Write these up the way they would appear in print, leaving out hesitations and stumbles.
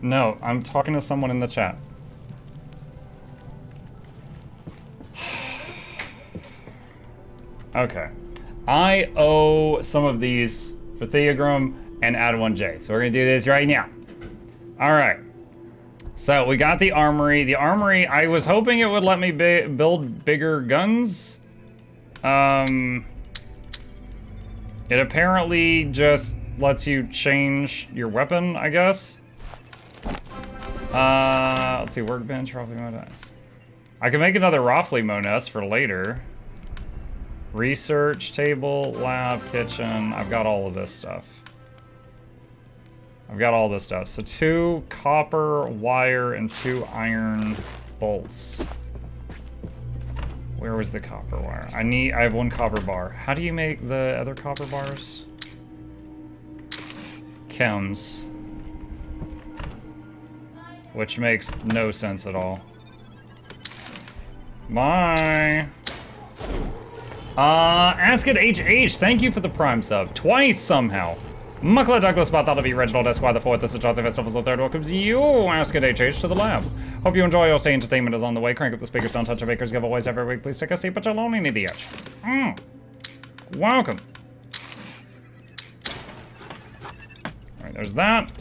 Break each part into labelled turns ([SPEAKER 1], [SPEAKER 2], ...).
[SPEAKER 1] No, I'm talking to someone in the chat. Okay. I owe some of these for Theogrim and Add1J. So we're gonna do this right now. All right. So we got the armory. The armory, I was hoping it would let me build bigger guns. It apparently just lets you change your weapon, I guess. Let's see, workbench, Raffly Mones. I can make another Raffly Mones for later. Research table, lab, kitchen. I've got all of this stuff. I've got all this stuff. So 2 copper wire and 2 iron bolts. Where was the copper wire? I have 1 copper bar. How do you make the other copper bars? Chems. Which makes no sense at all. Bye. Ask it HH, thank you for the Prime sub. Twice somehow. Mukluk Douglas Bartholomew Reginald Esquire the 4th, this is Chauncey Festivals the 3rd, welcomes you, Ask it HH, to the lab. Hope you enjoy your stay, entertainment is on the way. Crank up the speakers, don't touch your bakers, giveaways every week. Please take a seat, but you'll only need the edge. Welcome. Alright, there's that.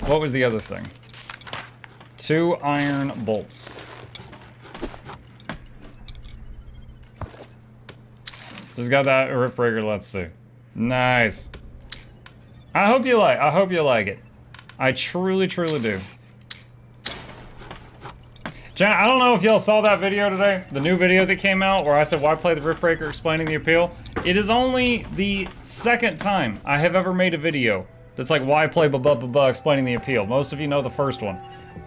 [SPEAKER 1] What was the other thing? 2 iron bolts. Just got that rift breaker, let's see. Nice. I hope you like it. I truly, truly do. Chat, I don't know if y'all saw that video today, the new video that came out where I said why play the rift breaker explaining the appeal. It is only the 2nd time I have ever made a video that's like why play explaining the appeal. Most of you know the first one.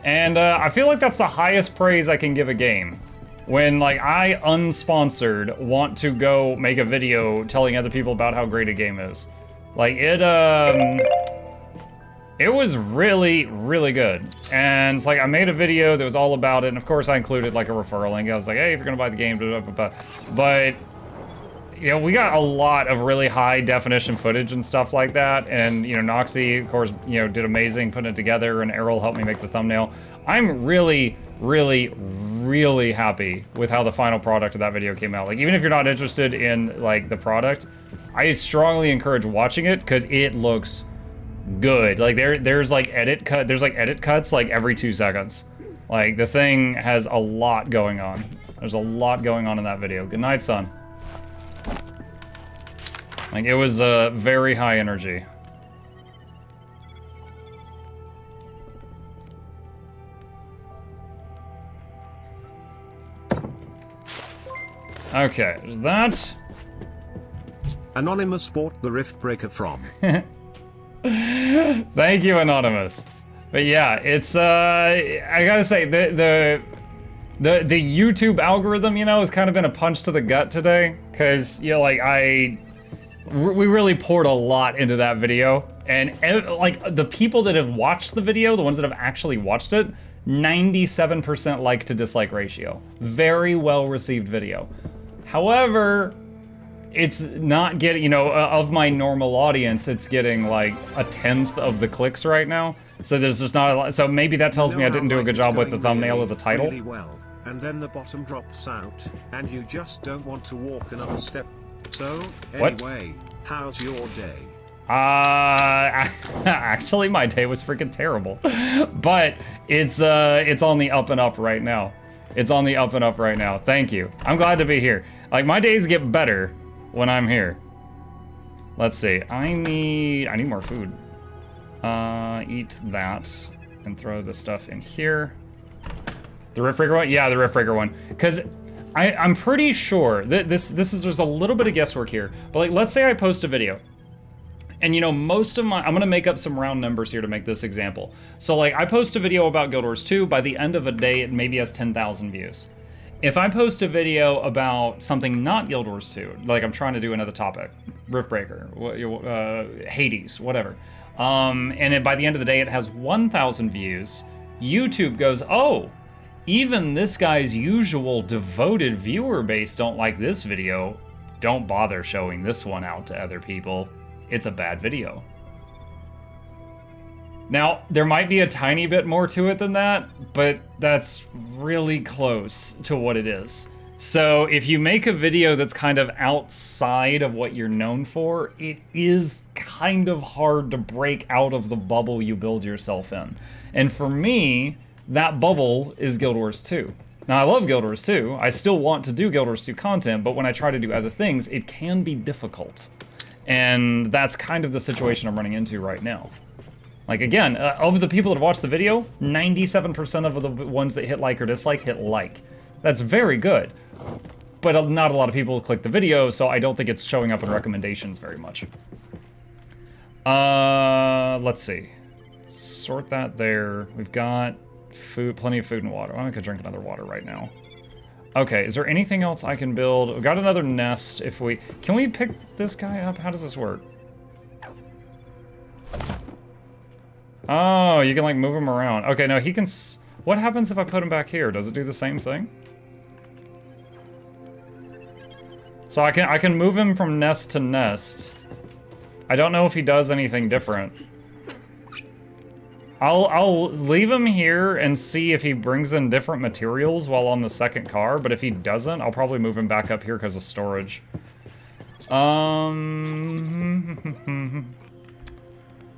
[SPEAKER 1] And I feel like that's the highest praise I can give a game. When, like, I, unsponsored, want to go make a video telling other people about how great a game is. Like, it was really, really good. And it's like, I made a video that was all about it, and of course I included, like, a referral link. I was like, hey, if you're gonna buy the game, blah, blah, blah. But, you know, we got a lot of really high definition footage and stuff like that. And, you know, Noxie, of course, you know, did amazing putting it together, and Errol helped me make the thumbnail. I'm really, really, really happy with how the final product of that video came out. Like, even if you're not interested in, like, the product, I strongly encourage watching it because it looks good. Like, there's like edit cuts like every 2 seconds. Like, the thing has a lot going on. There's a lot going on in that video. Good night, son. Like, it was very high energy. Okay, there's that.
[SPEAKER 2] Anonymous bought the rift breaker from.
[SPEAKER 1] Thank you, Anonymous. But yeah, it's I gotta say the YouTube algorithm, you know, has kind of been a punch to the gut today, because, you know, like we really poured a lot into that video, and like the people that have watched the video, the ones that have actually watched it, 97% like to dislike ratio. Very well received video. However, it's not getting, you know, of my normal audience, it's getting like 1/10 of the clicks right now. So there's just not a lot. So maybe that tells me I didn't do a good job with the thumbnail or the title.
[SPEAKER 2] Really well, and then the bottom drops out, and you just don't want to walk another step. So, anyway, how's your day?
[SPEAKER 1] Actually, my day was freaking terrible. But it's on the up and up right now. It's on the up and up right now. Thank you. I'm glad to be here. Like, my days get better when I'm here. Let's see. I need more food. Eat that and throw the stuff in here. The Rift Breaker one? Yeah, the Rift Breaker one. Because I'm pretty sure that this is, there's a little bit of guesswork here. But like, let's say I post a video. And you know, most of my, I'm gonna make up some round numbers here to make this example. So like, I post a video about Guild Wars 2, by the end of a day, it maybe has 10,000 views. If I post a video about something not Guild Wars 2, like I'm trying to do another topic, Riftbreaker, Hades, whatever, and by the end of the day it has 1,000 views, YouTube goes, oh, even this guy's usual devoted viewer base don't like this video, don't bother showing this one out to other people. It's a bad video. Now, there might be a tiny bit more to it than that, but that's really close to what it is. So if you make a video that's kind of outside of what you're known for, it is kind of hard to break out of the bubble you build yourself in. And for me, that bubble is Guild Wars 2. Now, I love Guild Wars 2. I still want to do Guild Wars 2 content, but when I try to do other things, it can be difficult. And that's kind of the situation I'm running into right now. Like, again, of the people that watch the video, 97% of the ones that hit like or dislike hit like. That's very good. But not a lot of people click the video, so I don't think it's showing up in recommendations very much. Let's see. Sort that there. We've got food, plenty of food and water. I could drink another water right now. Okay, is there anything else I can build? We've got another nest if we... Can we pick this guy up? How does this work? Oh, you can like move him around. Okay, no, he can... What happens if I put him back here? Does it do the same thing? So I can move him from nest to nest. I don't know if he does anything different. I'll leave him here and see if he brings in different materials while on the second car, but if he doesn't, I'll probably move him back up here because of storage.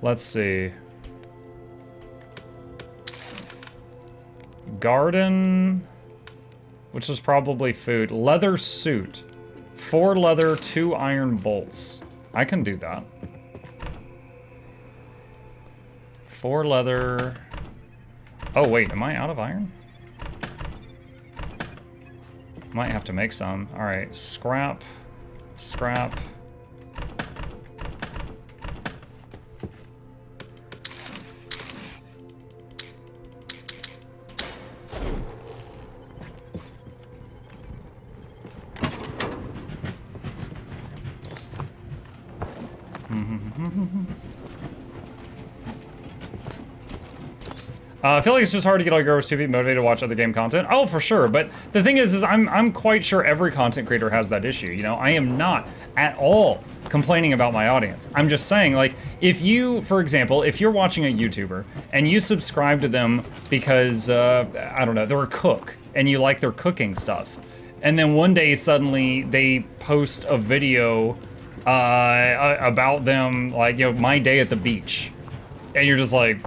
[SPEAKER 1] Let's see. Garden, which is probably food. Leather suit. 4 leather, 2 iron bolts. I can do that. 4 leather. Oh wait, am I out of iron? Might have to make some. All right, scrap, scrap. I feel like it's just hard to get all your viewers to be motivated to watch other game content. Oh, for sure. But the thing is I'm quite sure every content creator has that issue. You know, I am not at all complaining about my audience. I'm just saying, like, if you, for example, if you're watching a YouTuber and you subscribe to them because, I don't know, they're a cook and you like their cooking stuff, and then one day suddenly they post a video about them, like, you know, my day at the beach, and you're just like,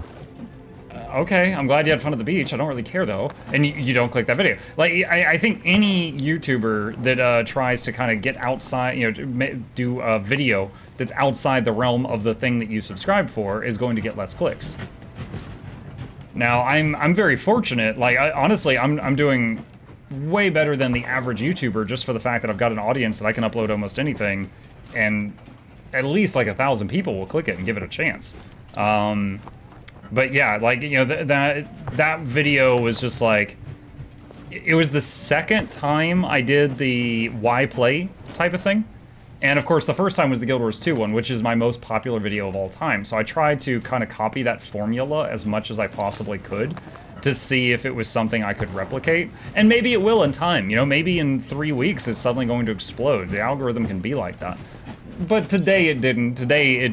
[SPEAKER 1] okay, I'm glad you had fun at the beach. I don't really care though. And you don't click that video. Like, I think any YouTuber that tries to kind of get outside, you know, do a video that's outside the realm of the thing that you subscribed for is going to get less clicks. Now, I'm very fortunate. Like, honestly, I'm doing way better than the average YouTuber just for the fact that I've got an audience that I can upload almost anything, and at least like 1,000 people will click it and give it a chance. But yeah, like, you know, that video was just like, it was the second time I did the why play type of thing. And of course, the first time was the Guild Wars 2 one, which is my most popular video of all time. So I tried to kind of copy that formula as much as I possibly could to see if it was something I could replicate. And maybe it will in time, you know, maybe in 3 weeks it's suddenly going to explode. The algorithm can be like that. But today it didn't. Today,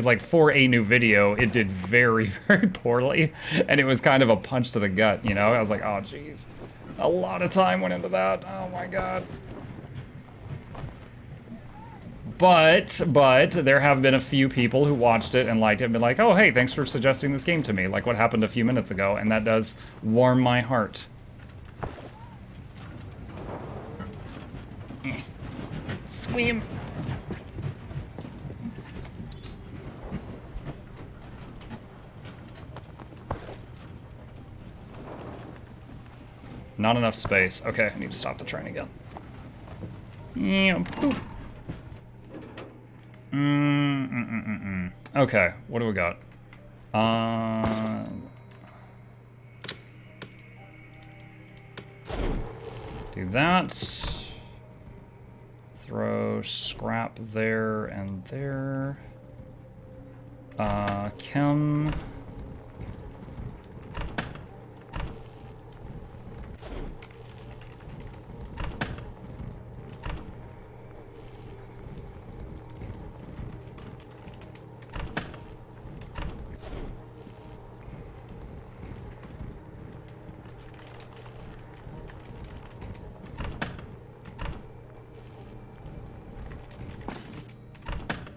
[SPEAKER 1] like, for a new video, it did very, very poorly. And it was kind of a punch to the gut, you know? I was like, oh, jeez. A lot of time went into that. Oh, my God. But there have been a few people who watched it and liked it and been like, oh, hey, thanks for suggesting this game to me, like what happened a few minutes ago. And that does warm my heart. Swim. Not enough space. Okay, I need to stop the train again. Yeah, boop. Okay, what do we got? Do that. Throw scrap there and there. Chem.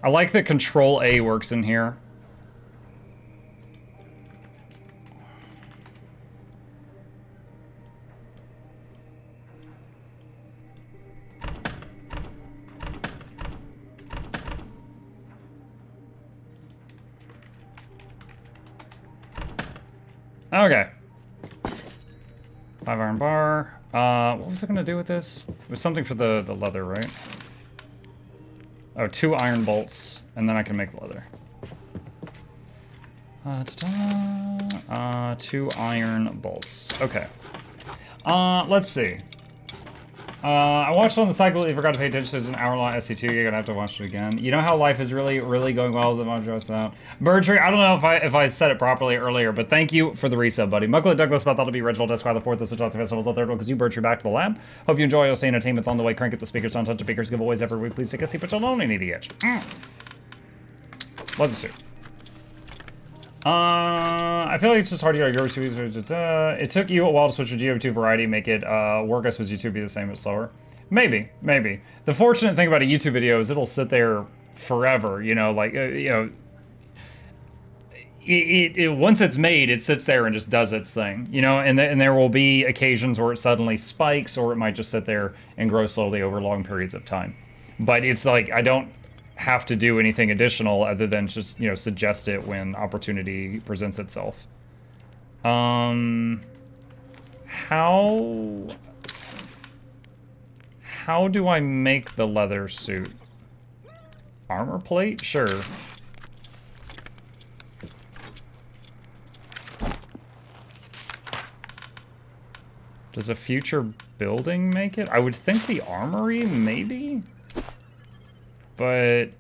[SPEAKER 1] I like that Control A works in here. Okay. 5 iron bar. What was I gonna do with this? It was something for the leather, right? Oh, 2 iron bolts, and then I can make leather. 2 iron bolts. Okay. Let's see. I watched on the cycle, you forgot to pay attention, there's an hour-long SC2, you're gonna have to watch it again. You know how life is really going well with the Montrose out? Birdtree, I don't know if I said it properly earlier, but thank you for the resub, buddy. Mukluk Douglas, about that to be Reginald Esquire the 4th, the Johnson Festivals, the 3rd one, because you Birdtree back to the lab. Hope you enjoy, you'll see entertainment's on the way, crank it, the speakers, don't touch the speakers, giveaways every week, please take a seat, but you'll only need the edge. Let's see. I feel like it's just hard to get your YouTube. It took you a while to switch to GO2 variety, make it work. I suppose YouTube be the same but slower. Maybe. The fortunate thing about a YouTube video is it'll sit there forever. You know, like you know, it once it's made, it sits there and just does its thing. You know, and there will be occasions where it suddenly spikes, or it might just sit there and grow slowly over long periods of time. But it's like I don't have to do anything additional other than just, you know, suggest it when opportunity presents itself. How do I make the leather suit? Armor plate? Sure. Does a future building make it? I would think the armory, maybe? But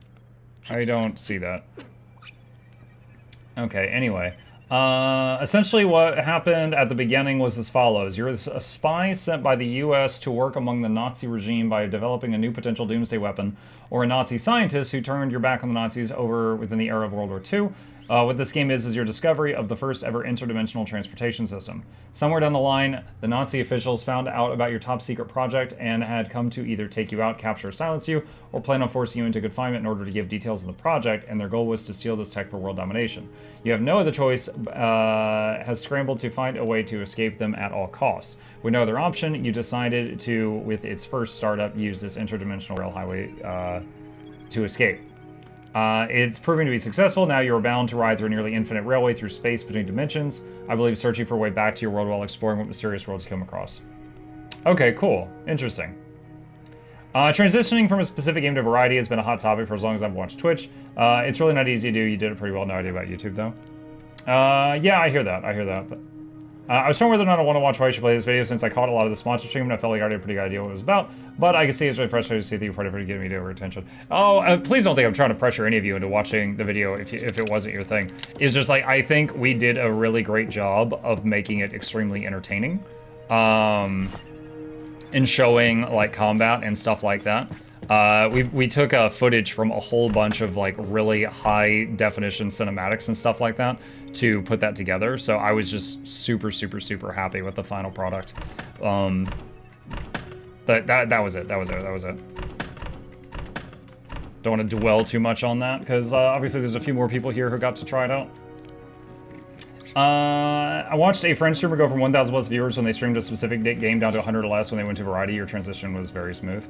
[SPEAKER 1] I don't see that. Okay, anyway. Essentially what happened at the beginning was as follows. You're a spy sent by the US to work among the Nazi regime by developing a new potential doomsday weapon, or a Nazi scientist who turned your back on the Nazis over within the era of World War II. What this game is your discovery of the first ever interdimensional transportation system. Somewhere down the line, the Nazi officials found out about your top secret project and had come to either take you out, capture or silence you, or plan on forcing you into confinement in order to give details of the project, and their goal was to steal this tech for world domination. You have no other choice, has scrambled to find a way to escape them at all costs. With no other option, you decided to, with its first startup, use this interdimensional rail highway to escape. It's proving to be successful. Now you are bound to ride through a nearly infinite railway through space between dimensions. I believe searching for a way back to your world while exploring what mysterious worlds you come across. Okay, cool. Interesting. Transitioning from a specific game to variety has been a hot topic for as long as I've watched Twitch. It's really not easy to do. You did it pretty well. No idea about YouTube, though. Yeah, I hear that. I was torn whether or not I want to watch why I should play this video since I caught a lot of the sponsor stream and I felt like I already had a pretty good idea what it was about. But I can see it's really frustrating to see that you're part of it getting me to attention. Oh, please don't think I'm trying to pressure any of you into watching the video if it wasn't your thing. It's just like, I think we did a really great job of making it extremely entertaining. In showing like combat and stuff like that. We took footage from a whole bunch of like really high definition cinematics and stuff like that to put that together. So I was just super happy with the final product. But that was it. That was it. Don't want to dwell too much on that because obviously there's a few more people here who got to try it out. I watched a French streamer go from 1,000 plus viewers when they streamed a specific game down to 100 or less when they went to variety. Your transition was very smooth.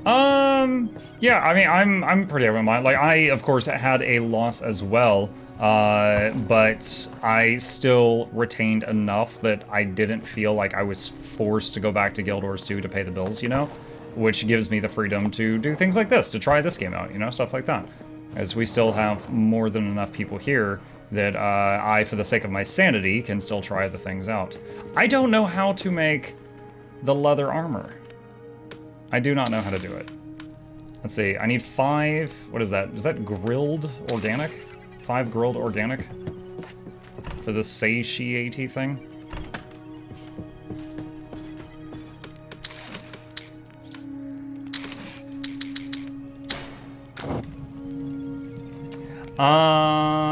[SPEAKER 1] Yeah, I mean, I'm pretty open minded. Like, I, of course, had a loss as well, but I still retained enough that I didn't feel like I was forced to go back to Guild Wars 2 to pay the bills, you know? Which gives me the freedom to do things like this, to try this game out, you know? Stuff like that. As we still have more than enough people here that I, for the sake of my sanity, can still try the things out. I don't know how to make the leather armor. I do not know how to do it. Let's see, I need 5, what is that? Is that grilled organic? 5 grilled organic? For the satiety thing?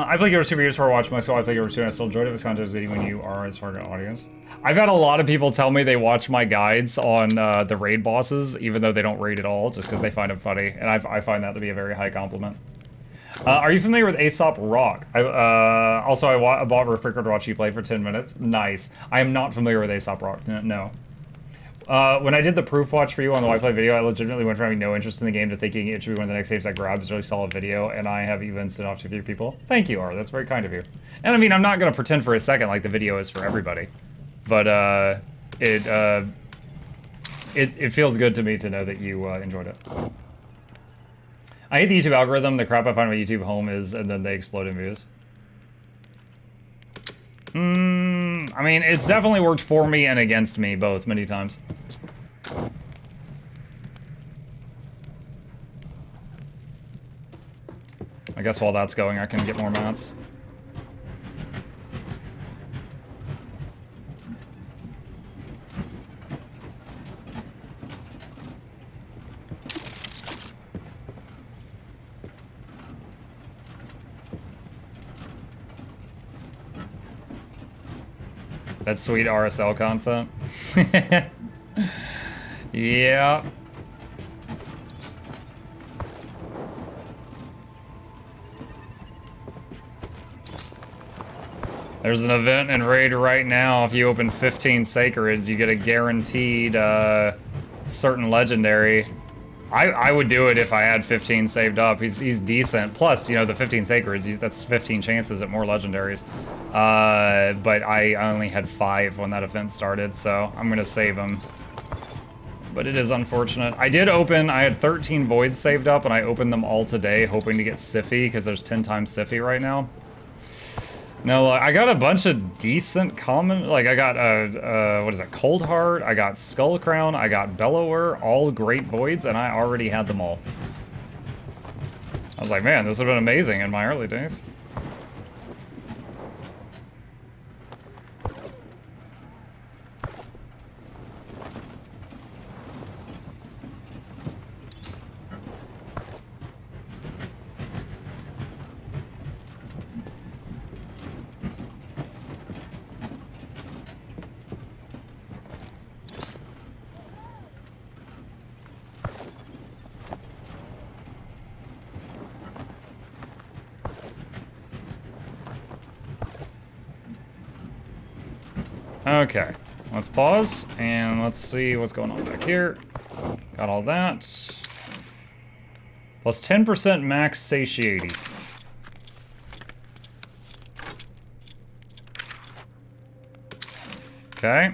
[SPEAKER 1] I play Gears 2 for years before I watch my school. I play Gears 2 and I still enjoyed it. This content is good when you are a target audience. I've had a lot of people tell me they watch my guides on the raid bosses, even though they don't raid at all, just because they find them funny. And I find that to be a very high compliment. Are you familiar with Aesop Rock? Also, I bought Refrigerator to watch you play for 10 minutes. Nice. I am not familiar with Aesop Rock. No. When I did the proof watch for you on the Wi-Fi video, I legitimately went from having no interest in the game to thinking it should be one of the next saves I grab. It's a really solid video, and I have even sent off to a few people. Thank you, R. That's very kind of you. And I mean, I'm not going to pretend for a second like the video is for everybody. But it feels good to me to know that you enjoyed it. I hate the YouTube algorithm. The crap I find my YouTube home is, and then they explode in views. I mean, it's definitely worked for me and against me both many times. I guess while that's going, I can get more mats. That's sweet RSL content. Yeah. There's an event in Raid right now. If you open 15 Sacreds, you get a guaranteed certain legendary. I would do it if I had 15 saved up. He's decent. Plus, you know, the 15 Sacreds, that's 15 chances at more legendaries. But I only had 5 when that event started, so I'm gonna save him. But it is unfortunate. I had 13 voids saved up, and I opened them all today, hoping to get Siffy, because there's 10 times Siffy right now. No, I got a bunch of decent common, like I got, what is it, Cold Heart, I got Skull Crown, I got Bellower, all great voids, and I already had them all. I was like, man, this would have been amazing in my early days. Okay, let's pause and let's see what's going on back here. Got all that. Plus 10% max satiety. Okay.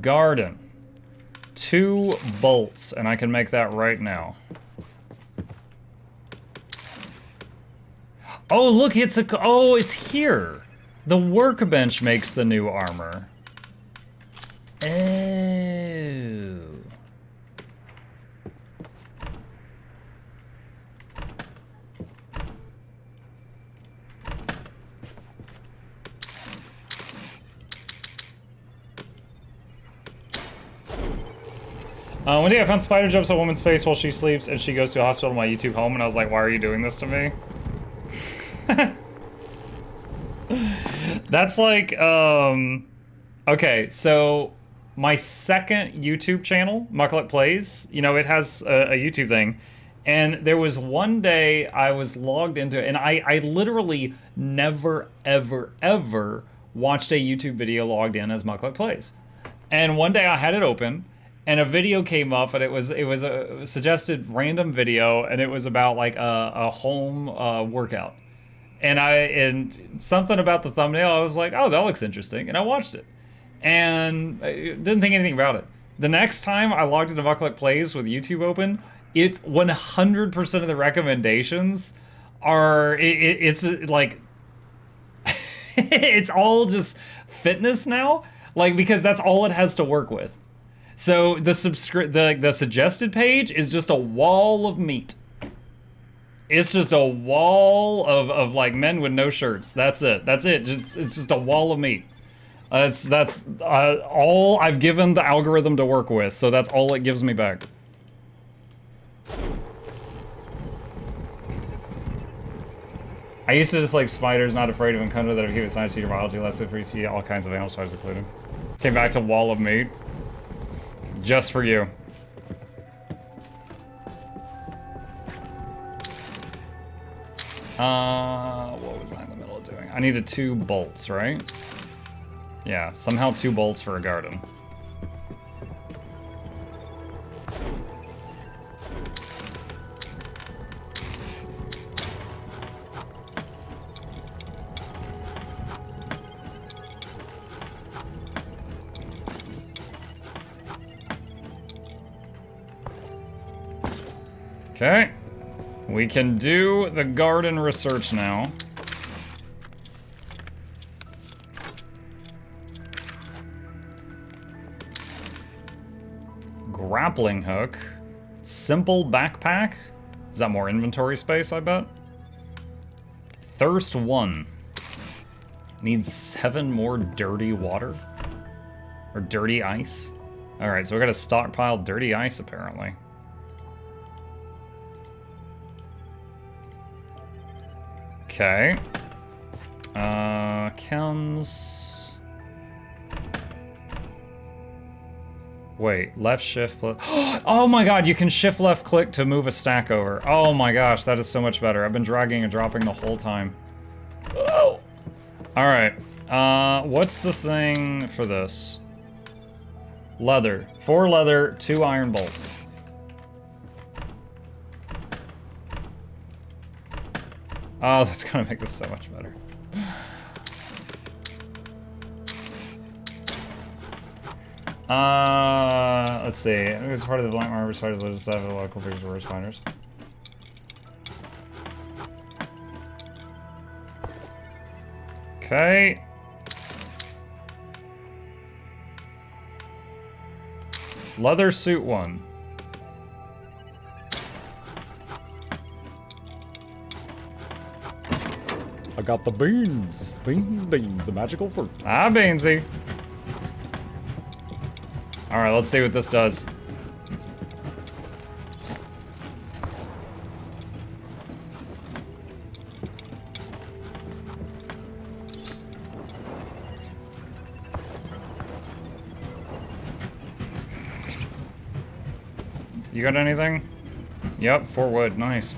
[SPEAKER 1] Garden. 2 bolts, and I can make that right now. Oh, look, it's here. The workbench makes the new armor. Oh. One day I found spider jumps a woman's face while she sleeps and she goes to a hospital in my YouTube home, and I was like, why are you doing this to me? That's like, okay, so my second YouTube channel, Mukluk Plays, you know, it has a YouTube thing, and there was one day I was logged into it, and I literally never, ever, ever watched a YouTube video logged in as Mukluk Plays. And one day I had it open, and a video came up, and it was a suggested random video, and it was about like a home workout. And something about the thumbnail, I was like, oh, that looks interesting. And I watched it. And I didn't think anything about it. The next time I logged into Mukluk Plays with YouTube open, it's 100% of the recommendations are, it's like, it's all just fitness now. Like, because that's all it has to work with. So the suggested page is just a wall of meat. It's just a wall of like men with no shirts. That's it. That's it. It's just a wall of meat. That's all I've given the algorithm to work with. So that's all it gives me back. I used to just like spiders, not afraid of encounter that if you have a science teacher biology lesson for you see all kinds of animal spiders included. Came back to Wall of Meat. Just for you. What was I in the middle of doing? I needed 2 bolts, right? Yeah, somehow 2 bolts for a garden. Okay. We can do the garden research now. Grappling hook. Simple backpack. Is that more inventory space, I bet? Thirst 1. Needs 7 more dirty water. Or dirty ice. Alright, so we gotta stockpile dirty ice, apparently. Okay. Chems. Wait, left shift. Oh my god, you can shift left click to move a stack over. Oh my gosh, that is so much better. I've been dragging and dropping the whole time. Oh. Alright. What's the thing for this? Leather. 4 leather, 2 iron bolts. Oh, that's gonna make this so much better. Let's see. It was part of the Black Marble Spiders Legend stuff of the local figures were spiders. Okay. Leather suit 1.
[SPEAKER 3] I got the beans. Beans, the magical fruit.
[SPEAKER 1] Ah, Beansy. Alright, let's see what this does. You got anything? Yep, 4 wood, nice.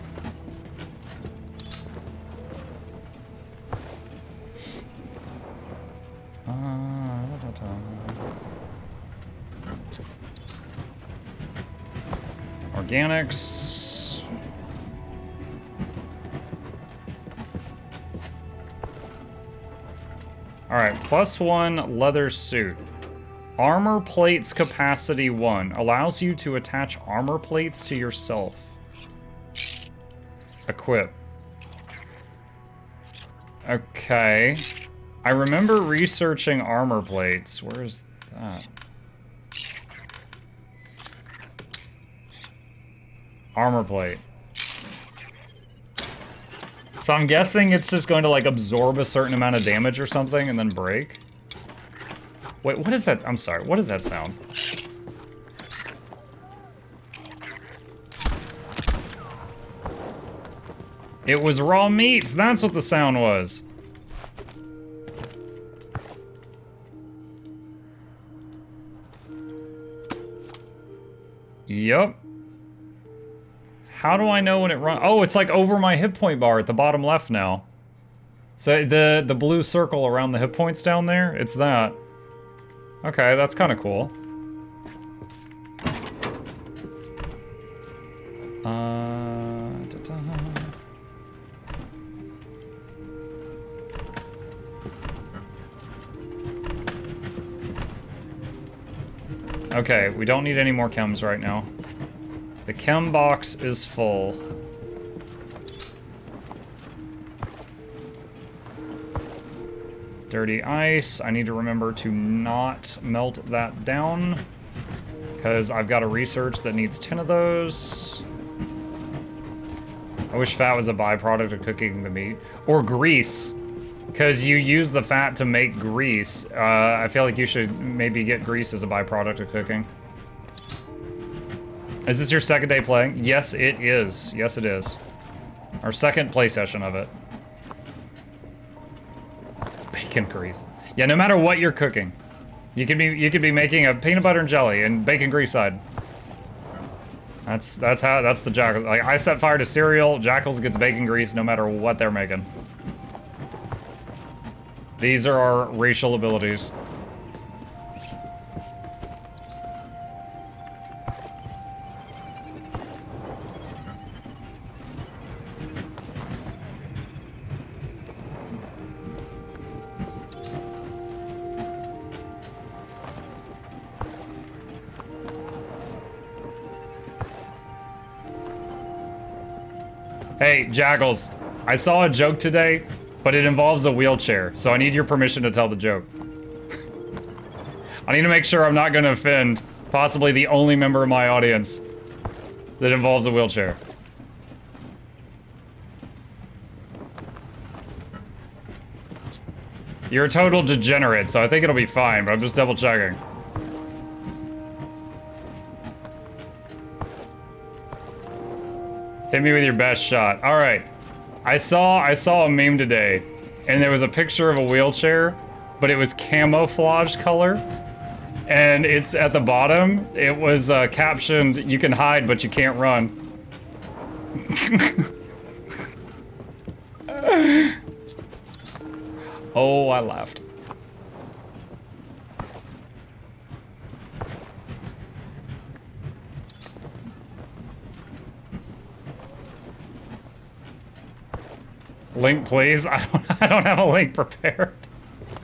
[SPEAKER 1] Organics. Alright, +1 leather suit. Armor plates capacity 1. Allows you to attach armor plates to yourself. Equip. Okay. I remember researching armor plates. Where is that? Armor plate. So I'm guessing it's just going to like absorb a certain amount of damage or something and then break. Wait, what is that? I'm sorry, what does that sound? It was raw meat, that's what the sound was. Yup. How do I know when it runs? Oh, it's like over my hit point bar at the bottom left now. So the blue circle around the hit points down there, it's that. Okay, that's kind of cool. Okay, we don't need any more chems right now. The chem box is full. Dirty ice. I need to remember to not melt that down, because I've got a research that needs 10 of those. I wish fat was a byproduct of cooking the meat. Or grease, because you use the fat to make grease. I feel like you should maybe get grease as a byproduct of cooking. Is this your second day playing? Yes, it is. Yes, it is. Our second play session of it. Bacon grease. Yeah, no matter what you're cooking. You could be making a peanut butter and jelly and bacon grease side. That's the Jackals. Like, I set fire to cereal, Jackals gets bacon grease no matter what they're making. These are our racial abilities. Hey, Jackals, I saw a joke today, but it involves a wheelchair, so I need your permission to tell the joke. I need to make sure I'm not going to offend possibly the only member of my audience that involves a wheelchair. You're a total degenerate, so I think it'll be fine, but I'm just double checking. Hit me with your best shot. All right. I saw a meme today, and there was a picture of a wheelchair, but it was camouflage color, and it's at the bottom. It was captioned, "You can hide, but you can't run." Oh, I laughed. Link, please. I don't have a link prepared.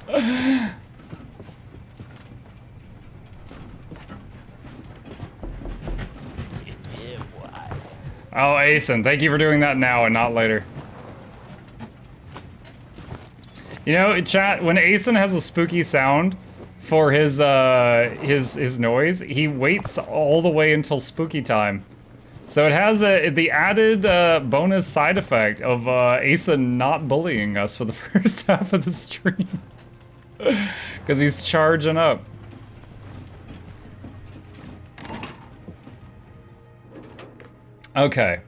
[SPEAKER 1] Oh, Asen, thank you for doing that now and not later. You know, chat, when Asen has a spooky sound for his noise, he waits all the way until spooky time. So it has the added bonus side effect of Asa not bullying us for the first half of the stream. Because he's charging up. Okay.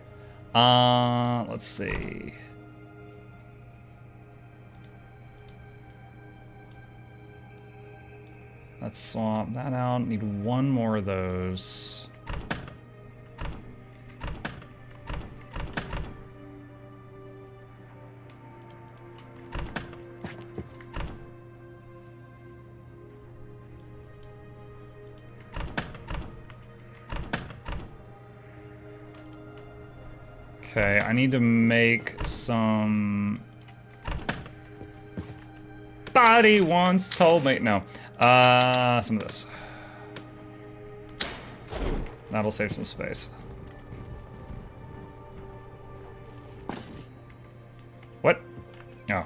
[SPEAKER 1] Let's see. Let's swap that out. Need one more of those. Okay, I need to make some... Body once told me... No. Some of this. That'll save some space. What? Oh.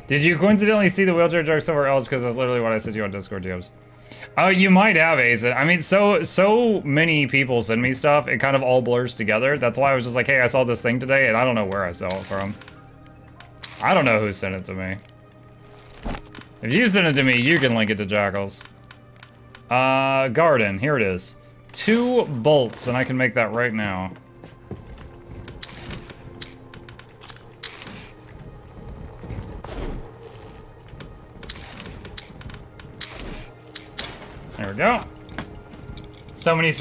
[SPEAKER 1] Did you coincidentally see the wheelchair joke somewhere else? Because that's literally what I said to you on Discord DMs. Oh, you might have, Ace. I mean, so many people send me stuff, it kind of all blurs together. That's why I was just like, hey, I saw this thing today, and I don't know where I saw it from. I don't know who sent it to me. If you send it to me, you can link it to Jackals. Garden, here it is. 2 bolts, and I can make that right now. There we go. So many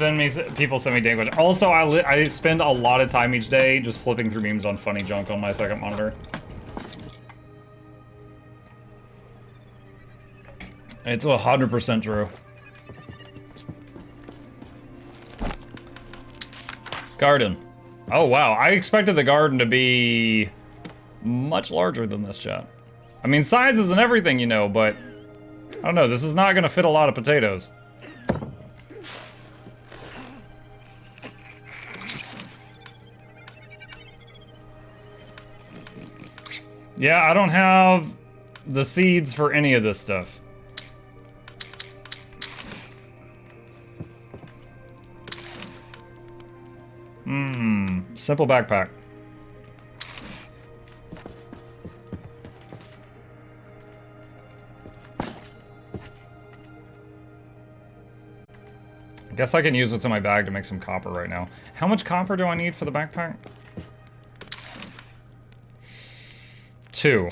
[SPEAKER 1] people send me Danglish. Also, I spend a lot of time each day just flipping through memes on funny junk on my second monitor. It's 100% true. Garden. Oh wow, I expected the garden to be much larger than this, chat. I mean, sizes and everything, you know, but I don't know, this is not gonna fit a lot of potatoes. Yeah, I don't have the seeds for any of this stuff. Simple backpack. I guess I can use what's in my bag to make some copper right now. How much copper do I need for the backpack? 2.